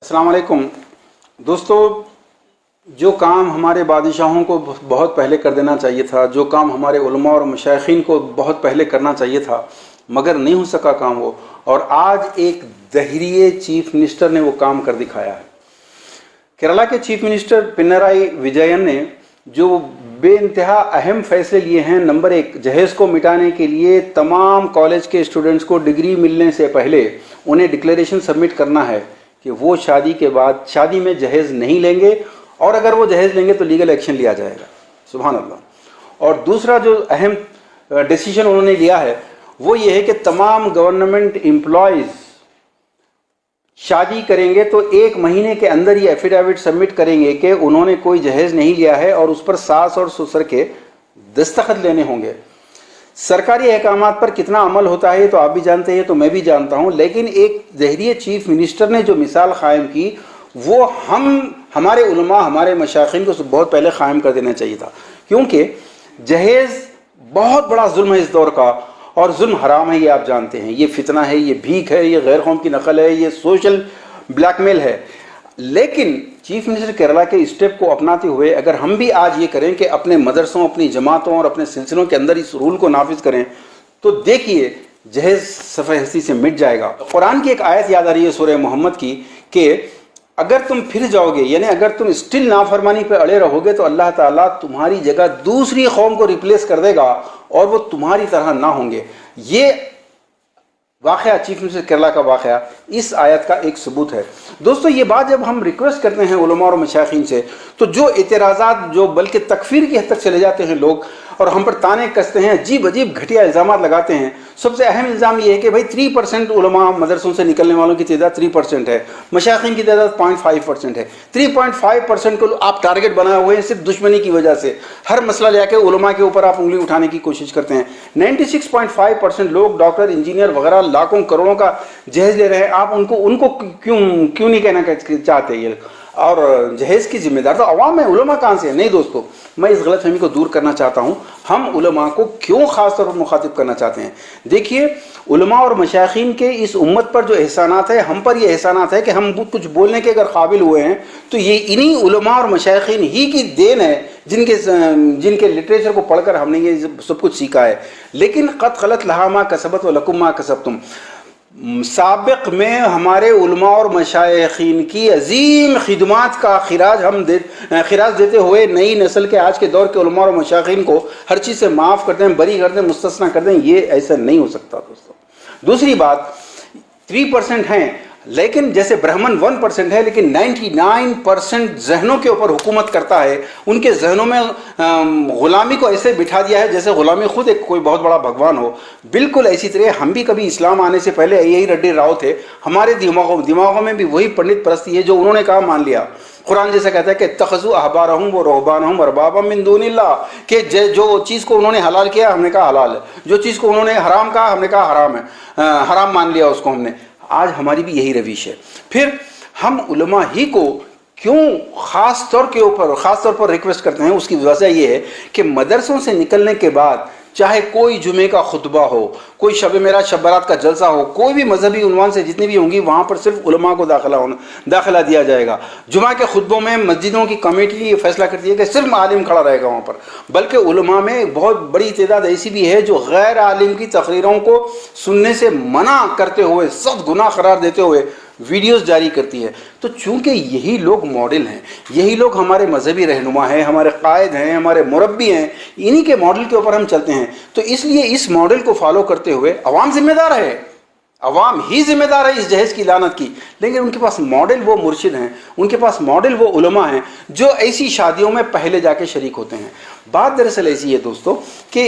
अस्सलाम वालेकुम दोस्तों, जो काम हमारे बादशाहों को बहुत पहले कर देना चाहिए था, जो काम हमारे उलमा और मशाइखीन को बहुत पहले करना चाहिए था, मगर नहीं हो सका काम वो, और आज एक दहरिए चीफ मिनिस्टर ने वो काम कर दिखाया है। केरला के चीफ मिनिस्टर पिनराई विजयन ने जो बेइंतहा अहम फैसले लिए हैं। नंबर 1, जहेज़ को मिटाने के लिए तमाम कॉलेज के स्टूडेंट्स को डिग्री मिलने से पहले उन्हें डिक्लेरेशन सबमिट करना है कि वो शादी के बाद शादी में जहेज़ नहीं लेंगे, और अगर वो जहेज़ लेंगे तो लीगल एक्शन लिया जाएगा। सुभान अल्लाह। और दूसरा जो अहम डिसीजन उन्होंने लिया है वो ये है कि तमाम गवर्नमेंट एम्प्लॉयज़ शादी करेंगे तो 1 महीने के अंदर ही एफिडेविट सबमिट करेंगे कि उन्होंने कोई जहेज़ नहीं लिया है, और उस पर सास और ससुर के दस्तखत लेने होंगे। सरकारी अहकामात पर कितना अमल होता है तो आप भी जानते हैं, तो मैं भी जानता हूं, लेकिन एक ज़हरिए चीफ मिनिस्टर ने जो मिसाल कायम की वो हमारे उलमा, हमारे मशाइखीन को बहुत पहले कायम कर देना चाहिए था, क्योंकि जहेज़ बहुत बड़ा जुल्म है इस दौर का, और जुल्म हराम है, ये आप जानते हैं। ये फितना है, ये भीख है, ये गैर कौम की नकल है, ये सोशल ब्लैकमेल है। लेकिन चीफ मिनिस्टर केरला के स्टेप को अपनाते हुए अगर हम भी आज ये करें कि अपने मदरसों, अपनी जमातों और अपने सिलसिलों के अंदर इस रूल को नाफिज करें, तो देखिए जहेज़ सफ़े हस्ती से मिट जाएगा। कुरान की एक आयत याद आ रही है सूरह मोहम्मद की, कि अगर तुम फिर जाओगे, यानी अगर तुम स्टिल नाफरमानी पे अड़े रहोगे, तो अल्लाह ताला तुम्हारी जगह दूसरी कौम को रिप्लेस कर देगा और वो तुम्हारी तरह ना होंगे। ये वाक़या चीफ मिनिस्टर केरला का वाक़या इस आयत का एक सबूत है। दोस्तों, ये बात जब हम रिक्वेस्ट करते हैं उलमा और मशाइखीन से, तो जो एतराज़ात, जो बल्कि तकफीर की हद तक चले जाते हैं लोग, और हम पर ताने कसते हैं, अजीब अजीब घटिया इल्ज़ाम लगाते हैं। सबसे अहम इल्ज़ाम ये है कि भाई 3% उलमा मदरसों से निकलने वालों की तादाद 3% है, मशाइखीन की तादाद 0.5% है। 3.5% को आप टारगेट बनाए हुए हैं सिर्फ दुश्मनी की वजह से। हर मसला लेके उलमा के ऊपर आप उंगली उठाने की कोशिश करते हैं। 96.5% लोग डॉक्टर, इंजीनियर वगैरह लाखों करोड़ों का जहेज़ ले रहे हैं, आप उनको क्यों नहीं कहना चाहते ये? और जहेज़ की जिम्मेदार तो अवाम है, उलमा कहाँ से है? नहीं दोस्तों, मैं इस गलतफहमी को दूर करना चाहता हूँ। हम उलमा को क्यों ख़ास तौर पर मुखातिब करना चाहते हैं? देखिए, उलमा और मशाइखीन के इस उम्मत पर जो एहसानात है, हम पर ये एहसानात है कि हम कुछ बोलने के अगर काबिल हुए हैं तो ये इन्हीं उलमा और मशाइखीन ही की देन है, जिनके लिटरेचर को पढ़कर हमने ये सब कुछ सीखा है। लेकिन क़द ख़लत लहा मा कसबत व लकुम मा कसबतुम, साबिक़ में हमारे उलमा और मशाइखीन की अजीम खिदमात का खिराज देते हुए नई नस्ल के आज के दौर के उलमा और मशाइखीन को हर चीज़ से माफ़ कर दें, बरी कर दें, मुस्तस्ना कर दें, ये ऐसा नहीं हो सकता दोस्तों। दूसरी बात, 3% हैं, लेकिन जैसे ब्राह्मण 1% है, लेकिन 99% जहनों के ऊपर हुकूमत करता है। उनके जहनों में ग़ुलामी को ऐसे बिठा दिया है जैसे ग़ुलामी खुद एक कोई बहुत बड़ा भगवान हो। बिल्कुल ऐसी तरह हम भी कभी इस्लाम आने से पहले यही रड्डी राव थे, हमारे दिमागों में भी वही पंडित परस्ती है, जो उन्होंने कहा मान लिया। कुरान जैसा कहता है कि तखज़ू अहबारहुम व रुहबानहुम अरबाबा मिन दूनिल्लाह, कि जो चीज़ को उन्होंने हलाल किया हमने कहा हलाल है, जो चीज़ को उन्होंने हराम कहा हमने कहा हराम है, हराम मान लिया उसको हमने। आज हमारी भी यही रविश है। फिर हम उलमा ही को क्यों ख़ास तौर पर रिक्वेस्ट करते हैं, उसकी वजह ये है कि मदरसों से निकलने के बाद चाहे कोई जुमे का खुतबा हो, कोई शब मेराज शब बारात का जलसा हो, कोई भी मजहबी उन्वान से जितनी भी होंगी, वहाँ पर सिर्फ उलमा को दाखिला दिया जाएगा। जुमा के खुतबों में मस्जिदों की कमेटी ये फैसला करती है कि सिर्फ आलिम खड़ा रहेगा वहाँ पर, बल्कि उलमा में बहुत बड़ी तादाद ऐसी भी है जो गैर आलिम की तकरीरों को सुनने से मना करते हुए, सख्त गुनाह करार देते हुए वीडियोस जारी करती है। तो चूंकि यही लोग मॉडल हैं, यही लोग हमारे मजहबी रहनुमा हैं, हमारे कायद हैं, हमारे मुरब्बी हैं, इन्हीं के मॉडल के ऊपर हम चलते हैं। तो इसलिए इस मॉडल को फॉलो करते हुए अवाम जिम्मेदार है, अवाम ही जिम्मेदार है इस जहेज़ की लानत की। लेकिन उनके पास मॉडल वो मुर्शिद हैं, उनके पास मॉडल वो उलमा हैं जो ऐसी शादियों में पहले जाके शरीक होते हैं। बात दरअसल ऐसी है दोस्तों कि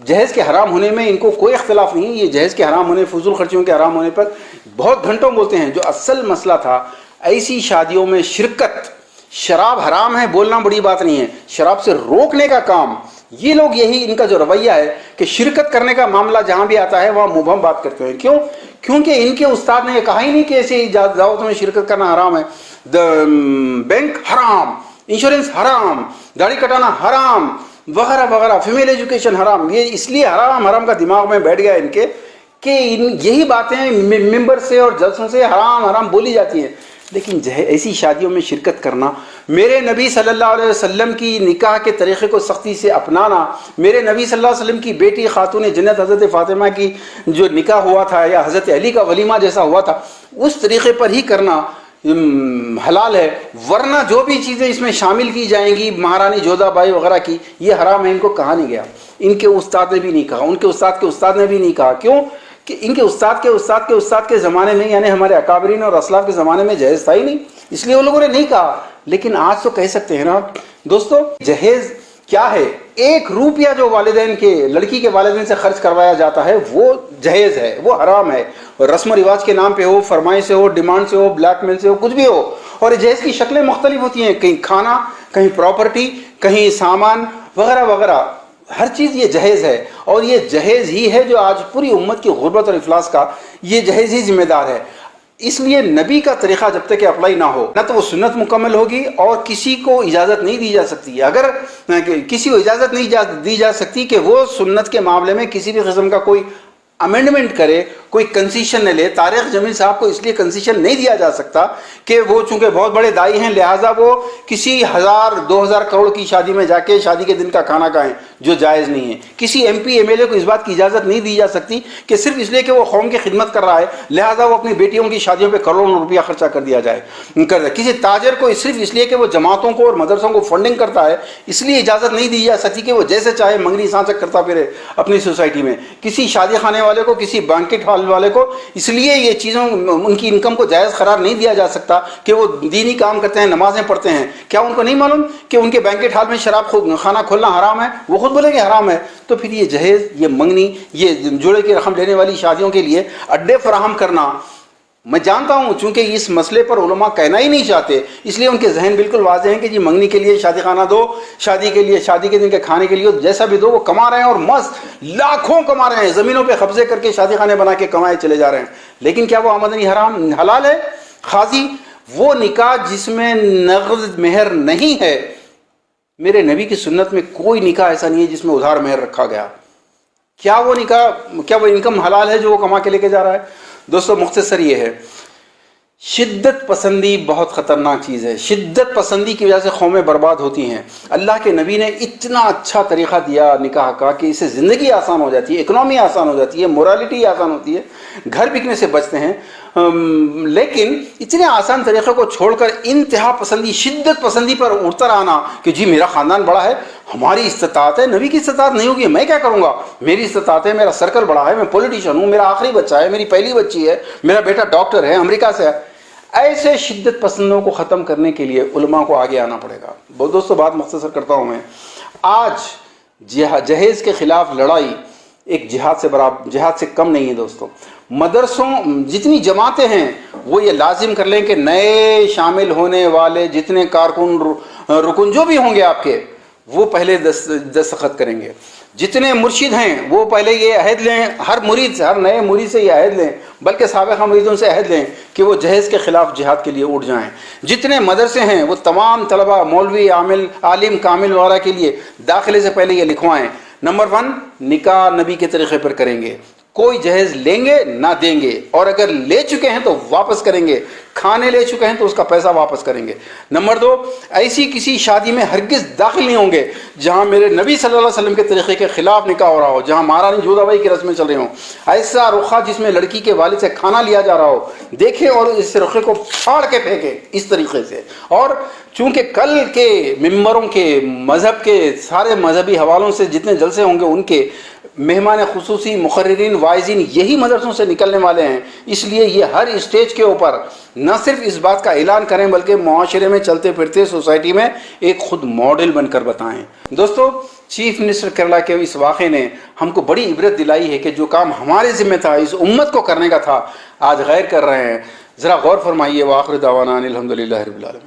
जहेज़ के हराम होने में इनको कोई इख्तलाफ नहीं है। ये जहेज़ के हराम होने, फजूल खर्चियों के हराम होने पर बहुत घंटों बोलते हैं। जो असल मसला था, ऐसी शादियों में शिरकत, शराब हराम है बोलना बड़ी बात नहीं है, शराब से रोकने का काम, ये लोग यही इनका जो रवैया है कि शिरकत करने का मामला जहाँ भी आता है वहाँ मुबहम बात करते हैं। क्यों? क्योंकि इनके उस्ताद ने कहा ही नहीं कि ऐसी दावतों में शिरकत करना हराम है। बैंक हराम, इंश्योरेंस हराम, दाढ़ी कटाना हराम, वगैरह वगैरह, फीमेल एजुकेशन हराम। ये इसलिए हराम का दिमाग में बैठ गया इनके कि यही बातें मिंबर से और जलसों से हराम बोली जाती हैं। لیکن ایسی شادیوں میں شرکت کرنا، میرے نبی صلی اللہ علیہ وسلم کی نکاح کے طریقے کو سختی سے اپنانا، میرے نبی صلی اللہ علیہ وسلم کی بیٹی خاتون جنت حضرت فاطمہ کی جو نکاح ہوا تھا یا حضرت علی کا ولیمہ جیسا ہوا تھا، اس طریقے پر ہی کرنا حلال ہے، ورنہ جو بھی چیزیں اس میں شامل کی جائیں گی مہارانی جودھا بائی وغیرہ کی، یہ حرام ہے، ان کو کہا نہیں گیا، ان کے استاد نے بھی نہیں کہا، ان کے استاد کے استاد نے بھی نہیں کہا۔ کیوں کہ ان کے استاد کے استاد کے استاد کے زمانے میں، یعنی ہمارے اکابرین اور اسلاف کے زمانے میں جہیز تھا ہی نہیں، اس لیے وہ لوگوں نے نہیں کہا۔ لیکن آج تو کہہ سکتے ہیں نا دوستو، جہیز کیا ہے؟ 1 روپیہ جو والدین کے، لڑکی کے والدین سے خرچ کروایا جاتا ہے وہ جہیز ہے، وہ حرام ہے، رسم و رواج کے نام پہ ہو، فرمائش سے ہو، ڈیمانڈ سے ہو، بلیک میل سے ہو، کچھ بھی ہو۔ اور جہیز کی شکلیں مختلف ہوتی ہیں، کہیں کھانا، کہیں پراپرٹی، کہیں سامان وغیرہ وغیرہ، ہر چیز یہ جہیز ہے۔ اور یہ جہیز ہی ہے جو آج پوری امت کی غربت اور افلاس کا یہ جہیز ہی ذمہ دار ہے۔ اس لیے نبی کا طریقہ جب تک کہ اپلائی نہ ہو، نہ تو وہ سنت مکمل ہوگی، اور کسی کو اجازت نہیں دی جا سکتی، اگر کسی کو اجازت نہیں دی جا سکتی کہ وہ سنت کے معاملے میں کسی بھی قسم کا کوئی امینڈمنٹ کرے، کوئی کنسیشن نہ لے۔ طارق جمیل صاحب کو اس لیے کنسیشن نہیں دیا جا سکتا کہ وہ چونکہ بہت بڑے دائی ہیں، لہٰذا وہ کسی 1000-2000 کروڑ کی شادی میں جا کے شادی کے دن کا کھانا کھائیں، جو جائز نہیں ہے۔ کسی M P M L A کو اس بات کی اجازت نہیں دی جا سکتی کہ صرف اس لیے کہ وہ قوم کی خدمت کر رہا ہے لہٰذا وہ اپنی بیٹیوں کی شادیوں پہ کروڑوں روپیہ خرچہ کر دیا جائے۔ کسی تاجر کو صرف اس لیے کہ وہ جماعتوں کو اور مدرسوں کو فنڈنگ کرتا ہے اس لیے اجازت نہیں دی جا سکتی کہ وہ جیسے چاہے منگنی سانچک کرتا پھرے اپنی سوسائٹی میں۔ کسی شادی خانے والے کو، کسی بینکٹ ہال والے کو اس لیے یہ چیزوں ان کی انکم کو جائز قرار نہیں دیا جا سکتا کہ وہ دینی کام کرتے ہیں، نمازیں پڑھتے ہیں۔ کیا ان کو نہیں معلوم کہ ان کے بینکٹ ہال میں شراب خانہ کھولنا حرام ہے؟ وہ خود بولے کہ حرام ہے۔ تو پھر یہ جہیز، یہ منگنی، یہ جوڑے کی رقم لینے والی شادیوں کے لیے اڈے فراہم کرنا، میں جانتا ہوں چونکہ اس مسئلے پر علماء کہنا ہی نہیں چاہتے، اس لیے ان کے ذہن بالکل واضح ہیں کہ جی منگنی کے لیے شادی خانہ دو، شادی کے لیے، شادی کے دن کے کھانے کے لیے جیسا بھی دو، وہ کما رہے ہیں اور مست لاکھوں کما رہے ہیں، زمینوں پہ قبضے کر کے شادی خانے بنا کے کمائے چلے جا رہے ہیں۔ لیکن کیا وہ آمدنی حلال ہے؟ قاضی، وہ نکاح جس میں نقد مہر نہیں ہے، میرے نبی کی سنت میں کوئی نکاح ایسا نہیں ہے جس میں ادھار مہر رکھا گیا۔ کیا وہ نکاح، کیا وہ انکم حلال ہے جو وہ کما کے لے کے جا رہا ہے؟ دوستو مختصر یہ ہے، شدت پسندی بہت خطرناک چیز ہے۔ شدت پسندی کی وجہ سے قومیں برباد ہوتی ہیں۔ اللہ کے نبی نے اتنا اچھا طریقہ دیا نکاح کا کہ اس سے زندگی آسان ہو جاتی ہے، اکنامی آسان ہو جاتی ہے، مورالٹی آسان ہوتی ہے، گھر بکنے سے بچتے ہیں۔ لیکن اتنے آسان طریقے کو چھوڑ کر انتہا پسندی، شدت پسندی پر اتر آنا کہ جی میرا خاندان بڑا ہے، ہماری استطاعت ہے، نبی کی استطاعت نہیں ہوگی، میں کیا کروں گا، میری استطاعت ہے، میرا سرکل بڑا ہے، میں پولیٹیشین ہوں، میرا آخری بچہ ہے، میری پہلی بچی ہے، میرا بیٹا ڈاکٹر ہے، امریکہ سے ہے۔ ایسے شدت پسندوں کو ختم کرنے کے لیے علماء کو آگے آنا پڑے گا۔ بہت دوستو بات مختصر کرتا ہوں میں، آج جہیز کے خلاف لڑائی ایک جہاد سے کم نہیں ہے دوستو۔ مدرسوں، جتنی جماعتیں ہیں وہ یہ لازم کر لیں کہ نئے شامل ہونے والے جتنے کارکن رکن جو بھی ہوں گے آپ کے، وہ پہلے دستخط کریں گے۔ جتنے مرشد ہیں وہ پہلے یہ عہد لیں، ہر مرید سے، ہر نئے مرید سے یہ عہد لیں، بلکہ سابقہ مریدوں سے عہد لیں کہ وہ جہیز کے خلاف جہاد کے لیے اٹھ جائیں۔ جتنے مدرسے ہیں وہ تمام طلبہ، مولوی، عالم کامل وغیرہ کے لیے داخلے سے پہلے یہ لکھوائیں۔ نمبر 1، نکاح نبی کے طریقے پر کریں گے، کوئی جہیز لیں گے نہ دیں گے، اور اگر لے چکے ہیں تو واپس کریں گے، کھانے لے چکے ہیں تو اس کا پیسہ واپس کریں گے۔ نمبر 2، ایسی کسی شادی میں ہرگز داخل نہیں ہوں گے جہاں میرے نبی صلی اللہ علیہ وسلم کے طریقے کے خلاف نکاح ہو رہا ہو، جہاں مہارانی جودھا بائی کی رسمیں چل رہی ہوں۔ ایسا رخہ جس میں لڑکی کے والد سے کھانا لیا جا رہا ہو، دیکھیں اور اس رخے کو پھاڑ کے پھینکیں اس طریقے سے۔ اور چونکہ کل کے ممبروں کے، مذہب کے سارے مذہبی حوالوں سے جتنے جلسے ہوں گے ان کے مہمان خصوصی، مقررین، واعظین یہی مدرسوں سے نکلنے والے ہیں، اس لیے یہ ہر اسٹیج کے اوپر نہ صرف اس بات کا اعلان کریں بلکہ معاشرے میں چلتے پھرتے سوسائٹی میں ایک خود ماڈل بن کر بتائیں۔ دوستو، چیف منسٹر کیرلا کے اس واقعے نے ہم کو بڑی عبرت دلائی ہے کہ جو کام ہمارے ذمہ تھا، اس امت کو کرنے کا تھا، آج غیر کر رہے ہیں۔ ذرا غور فرمائیے۔ وآخر دعوانا الحمدللہ رب العالمین۔